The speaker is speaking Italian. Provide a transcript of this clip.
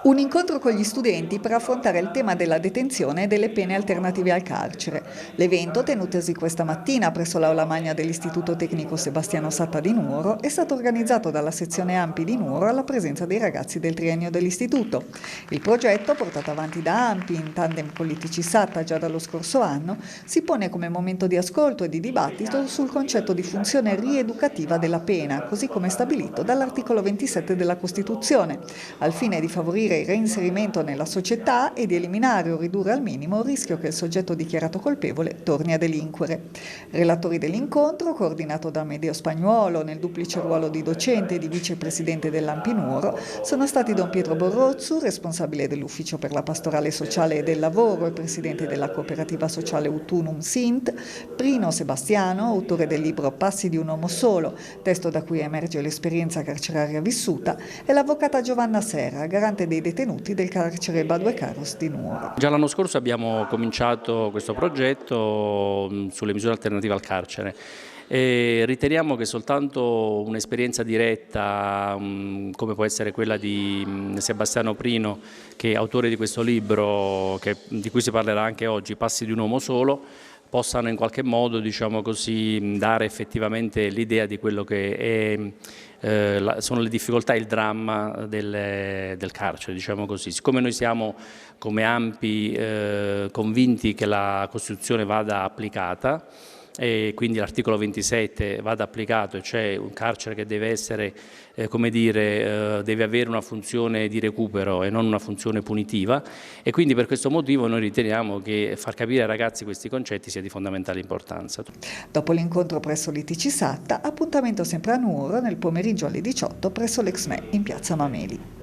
Un incontro con gli studenti per affrontare il tema della detenzione e delle pene alternative al carcere. L'evento, tenutosi questa mattina presso l'Aula Magna dell'Istituto Tecnico Sebastiano Satta di Nuoro, è stato organizzato dalla sezione AMPI di Nuoro alla presenza dei ragazzi del triennio dell'istituto. Il progetto, portato avanti da AMPI in tandem con l'ITC Satta già dallo scorso anno, si pone come momento di ascolto e di dibattito sul concetto di funzione rieducativa della pena, così come stabilito dall'articolo 27 della Costituzione, al fine di favorire il reinserimento nella società e di eliminare o ridurre al minimo il rischio che il soggetto dichiarato colpevole torni a delinquere. Relatori dell'incontro, coordinato da Amedeo Spagnuolo nel duplice ruolo di docente e di vicepresidente dell'AMPI Nuoro, sono stati Don Pietro Borrozzu, responsabile dell'Ufficio per la Pastorale Sociale e del Lavoro e presidente della cooperativa sociale Utunum Sint, Prino Sebastiano, autore del libro Passi di un uomo solo, testo da cui emerge l'esperienza carceraria vissuta, e l'avvocata Giovanna Serra, garante dei detenuti del carcere Badue Carros di Nuoro. Già l'anno scorso abbiamo cominciato questo progetto sulle misure alternative al carcere e riteniamo che soltanto un'esperienza diretta come può essere quella di Sebastiano Prino, che è autore di questo libro di cui si parlerà anche oggi, Passi di un uomo solo, possano in qualche modo, diciamo così, dare effettivamente l'idea di quello che sono le difficoltà e il dramma del carcere, diciamo così. Siccome noi siamo come AMPI convinti che la Costituzione vada applicata e quindi l'articolo 27 vada applicato, e cioè un carcere che deve essere, come dire, deve avere una funzione di recupero e non una funzione punitiva, e quindi per questo motivo noi riteniamo che far capire ai ragazzi questi concetti sia di fondamentale importanza. Dopo l'incontro presso l'ITC Satta, appuntamento sempre a Nuoro nel pomeriggio alle 18 presso l'Exme in piazza Mameli.